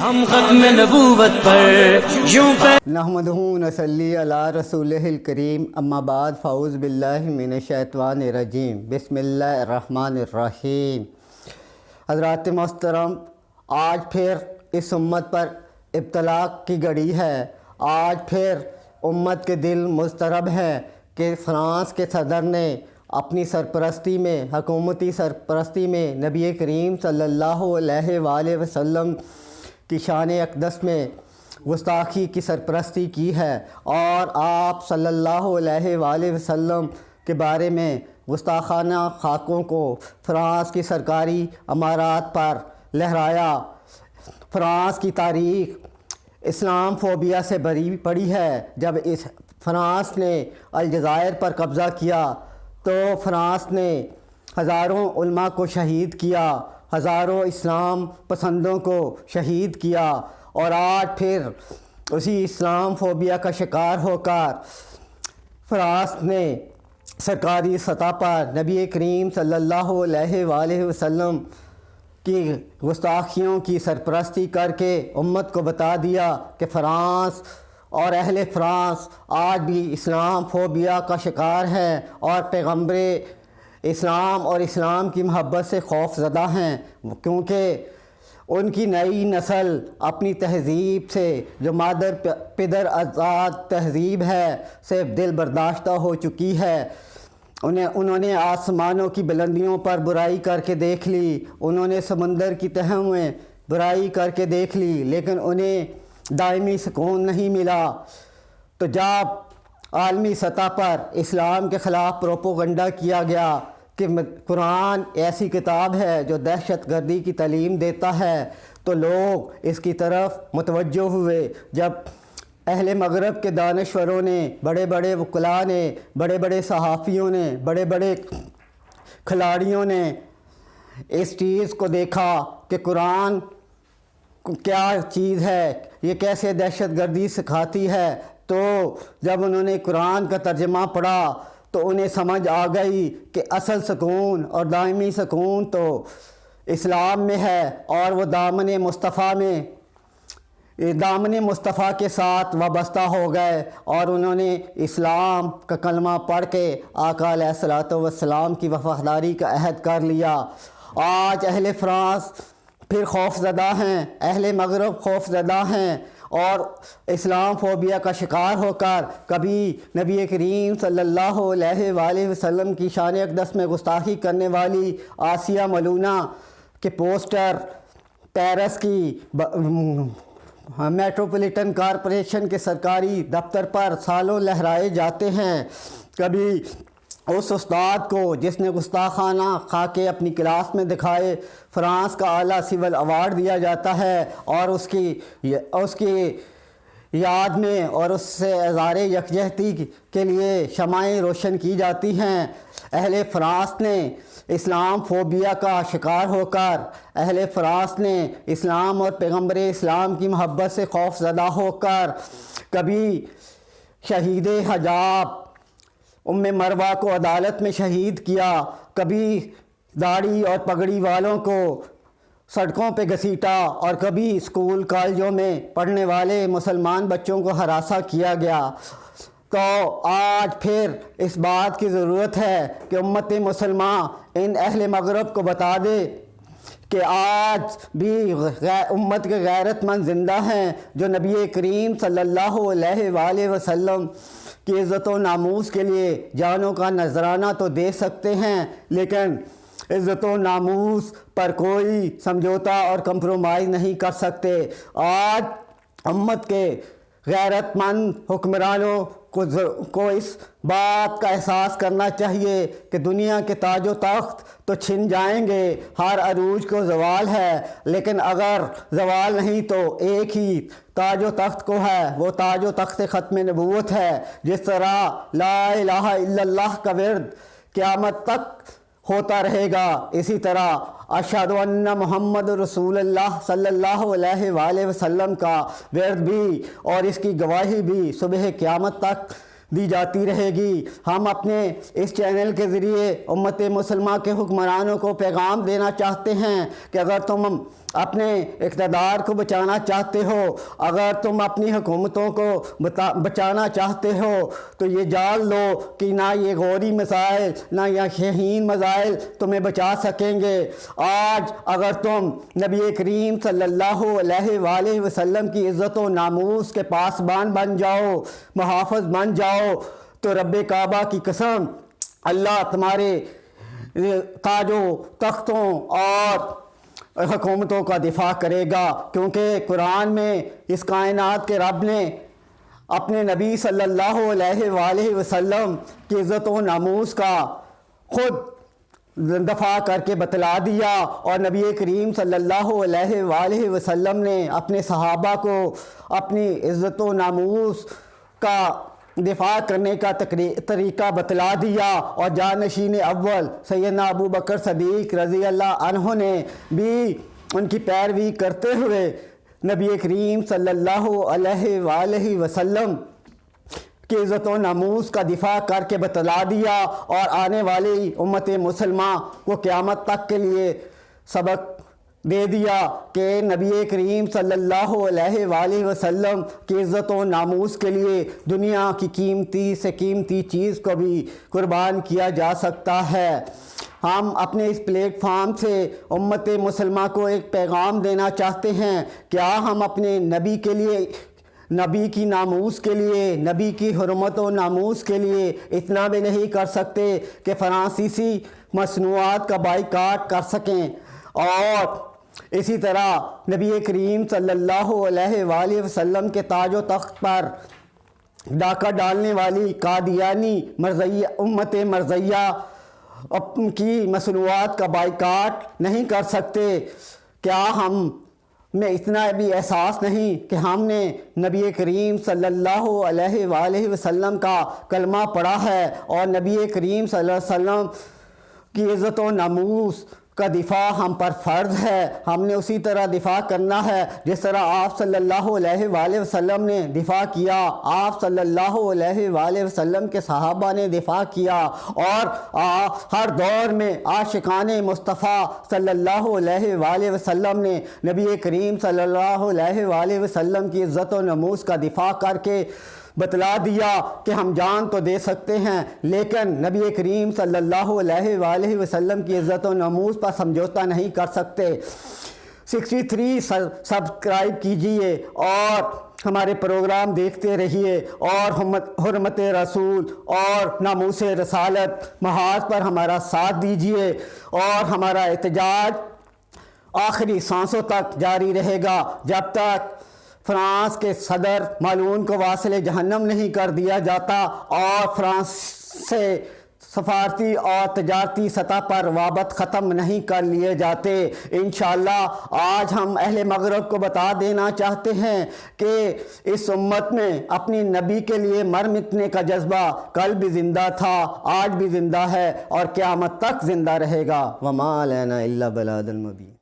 ہم ختم نبوت پر یوں نحمدہ ونصلی علی رسولہ الکریم، اما بعد، فاعوذ باللہ من الشیطان الرجیم، بسم اللہ الرحمن الرحیم۔ حضرات محترم، آج پھر اس امت پر ابتلا کی گھڑی ہے۔ آج پھر امت کے دل مضطرب ہیں کہ فرانس کے صدر نے اپنی سرپرستی میں، حکومتی سرپرستی میں، نبی کریم صلی اللہ علیہ وآلہ وسلم کی شان اقدس میں گستاخی کی سرپرستی کی ہے، اور آپ صلی اللہ علیہ وآلہ وسلم کے بارے میں گستاخانہ خاکوں کو فرانس کی سرکاری عمارات پر لہرایا۔ فرانس کی تاریخ اسلام فوبیا سے بھری پڑی ہے۔ جب اس فرانس نے الجزائر پر قبضہ کیا تو فرانس نے ہزاروں علماء کو شہید کیا، ہزاروں اسلام پسندوں کو شہید کیا، اور آج پھر اسی اسلام فوبیا کا شکار ہو کر فرانس نے سرکاری سطح پر نبی کریم صلی اللہ علیہ وآلہ وسلم کی گستاخیوں کی سرپرستی کر کے امت کو بتا دیا کہ فرانس اور اہل فرانس آج بھی اسلام فوبیا کا شکار ہیں اور پیغمبر اسلام اور اسلام کی محبت سے خوف زدہ ہیں، کیونکہ ان کی نئی نسل اپنی تہذیب سے، جو مادر پدر آزاد تہذیب ہے، سے دل برداشتہ ہو چکی ہے۔ انہوں نے آسمانوں کی بلندیوں پر برائی کر کے دیکھ لی، انہوں نے سمندر کی تہوں میں برائی کر کے دیکھ لی، لیکن انہیں دائمی سکون نہیں ملا۔ تو جب عالمی سطح پر اسلام کے خلاف پروپیگنڈا کیا گیا کہ قرآن ایسی کتاب ہے جو دہشت گردی کی تعلیم دیتا ہے، تو لوگ اس کی طرف متوجہ ہوئے۔ جب اہل مغرب کے دانشوروں نے، بڑے بڑے وکلاء نے، بڑے بڑے صحافیوں نے، بڑے بڑے کھلاڑیوں نے اس چیز کو دیکھا کہ قرآن کیا چیز ہے، یہ کیسے دہشت گردی سکھاتی ہے، تو جب انہوں نے قرآن کا ترجمہ پڑھا تو انہیں سمجھ آ گئی کہ اصل سکون اور دائمی سکون تو اسلام میں ہے، اور وہ دامن مصطفیٰ کے ساتھ وابستہ ہو گئے، اور انہوں نے اسلام کا کلمہ پڑھ کے آقا علیہ الصلوۃ والسلام کی وفاداری کا عہد کر لیا۔ آج اہل فرانس پھر خوف زدہ ہیں، اہل مغرب خوف زدہ ہیں، اور اسلام فوبیا کا شکار ہو کر کبھی نبی کریم صلی اللہ علیہ وآلہ وسلم کی شان اقدس میں گستاخی کرنے والی آسیہ ملونہ کے پوسٹر پیرس کی میٹروپولیٹن کارپوریشن کے سرکاری دفتر پر سالوں لہرائے جاتے ہیں۔ کبھی اس استاد کو جس نے گستاخانہ خاکے اپنی کلاس میں دکھائے، فرانس کا اعلیٰ سول ایوارڈ دیا جاتا ہے، اور اس کی یاد میں اور اس سے اظہار یکجہتی کے لیے شمعیں روشن کی جاتی ہیں۔ اہل فرانس نے اسلام فوبیا کا شکار ہو کر، اہل فرانس نے اسلام اور پیغمبر اسلام کی محبت سے خوف زدہ ہو کر کبھی شہید حجاب ام مروہ کو عدالت میں شہید کیا، کبھی داڑھی اور پگڑی والوں کو سڑکوں پہ گھسیٹا، اور کبھی اسکول کالجوں میں پڑھنے والے مسلمان بچوں کو ہراساں کیا گیا۔ تو آج پھر اس بات کی ضرورت ہے کہ امت مسلمہ ان اہل مغرب کو بتا دے کہ آج بھی امت کے غیرت مند زندہ ہیں، جو نبی کریم صلی اللہ علیہ وآلہ وسلم کی عزت و ناموس کے لیے جانوں کا نذرانہ تو دے سکتے ہیں، لیکن عزت و ناموس پر کوئی سمجھوتا اور کمپرومائز نہیں کر سکتے۔ آج امت کے غیرت مند حکمرانوں کو اس بات کا احساس کرنا چاہیے کہ دنیا کے تاج و تخت تو چھن جائیں گے، ہر عروج کو زوال ہے، لیکن اگر زوال نہیں تو ایک ہی تاج و تخت کو ہے، وہ تاج و تخت ختم نبوت ہے۔ جس طرح لا الہ الا اللہ کا ورد قیامت تک ہوتا رہے گا، اسی طرح اشہد ان محمد رسول اللہ صلی اللہ علیہ وآلہ وسلم کا ورد بھی اور اس کی گواہی بھی صبح قیامت تک دی جاتی رہے گی۔ ہم اپنے اس چینل کے ذریعے امت مسلمہ کے حکمرانوں کو پیغام دینا چاہتے ہیں کہ اگر تم اپنے اقتدار کو بچانا چاہتے ہو، اگر تم اپنی حکومتوں کو بچانا چاہتے ہو تو یہ جان لو کہ نہ یہ غوری مسائل نہ یہ شہین مسائل تمہیں بچا سکیں گے۔ آج اگر تم نبی کریم صلی اللہ علیہ وآلہ وسلم کی عزت و ناموس کے پاسبان بن جاؤ، محافظ بن جاؤ، تو رب کعبہ کی قسم اللہ تمہارے تاجوں تختوں اور حکومتوں کا دفاع کرے گا، کیونکہ قرآن میں اس کائنات کے رب نے اپنے نبی صلی اللہ علیہ وآلہ وسلم کی عزت و ناموس کا خود دفاع کر کے بتلا دیا، اور نبی کریم صلی اللہ علیہ وآلہ وسلم نے اپنے صحابہ کو اپنی عزت و ناموس کا دفاع کرنے کا طریقہ بتلا دیا، اور جانشین اول سیدنا ابو بکر صدیق رضی اللہ عنہ نے بھی ان کی پیروی کرتے ہوئے نبی کریم صلی اللہ علیہ وآلہ وسلم کی عزت و ناموس کا دفاع کر کے بتلا دیا، اور آنے والی امت مسلمہ کو قیامت تک کے لیے سبق دے دیا کہ نبی کریم صلی اللہ علیہ وآلہ وسلم کی عزت و ناموس کے لیے دنیا کی قیمتی سے قیمتی چیز کو بھی قربان کیا جا سکتا ہے۔ ہم اپنے اس پلیٹ فارم سے امت مسلمہ کو ایک پیغام دینا چاہتے ہیں، کیا ہم اپنے نبی کے لیے، نبی کی ناموس کے لیے، نبی کی حرمت و ناموس کے لیے اتنا بھی نہیں کر سکتے کہ فرانسیسی مصنوعات کا بائیکاٹ کر سکیں، اور اسی طرح نبی کریم صلی اللہ علیہ وآلہ وسلم کے تاج و تخت پر ڈاکہ ڈالنے والی قادیانی امت مرضیہ کی مصنوعات کا بائیکاٹ نہیں کر سکتے؟ کیا ہم میں اتنا بھی احساس نہیں کہ ہم نے نبی کریم صلی اللہ علیہ وآلہ وسلم کا کلمہ پڑھا ہے، اور نبی کریم صلی اللہ علیہ وسلم کی عزت و ناموس کا دفاع ہم پر فرض ہے، ہم نے اسی طرح دفاع کرنا ہے جس طرح آپ صلی اللہ علیہ وآلہ وسلم نے دفاع کیا، آپ صلی اللہ علیہ وآلہ وسلم کے صحابہ نے دفاع کیا، اور ہر دور میں عاشقان مصطفیٰ صلی اللہ علیہ وآلہ وسلم نے نبی کریم صلی اللہ علیہ وآلہ وسلم کی عزت و ناموس کا دفاع کر کے بتلا دیا کہ ہم جان تو دے سکتے ہیں لیکن نبی کریم صلی اللہ علیہ وآلہ وسلم کی عزت و ناموس پر سمجھوتا نہیں کر سکتے۔ 63 سبسکرائب کیجئے اور ہمارے پروگرام دیکھتے رہیے، اور حرمت رسول اور ناموس رسالت محاذ پر ہمارا ساتھ دیجئے، اور ہمارا احتجاج آخری سانسوں تک جاری رہے گا جب تک فرانس کے صدر مالون کو واصل جہنم نہیں کر دیا جاتا، اور فرانس سے سفارتی اور تجارتی سطح پر روابط ختم نہیں کر لیے جاتے۔ انشاءاللہ آج ہم اہل مغرب کو بتا دینا چاہتے ہیں کہ اس امت میں اپنی نبی کے لیے مر مٹنے کا جذبہ کل بھی زندہ تھا، آج بھی زندہ ہے، اور قیامت تک زندہ رہے گا۔ وما علینا الا البلاغ المبین۔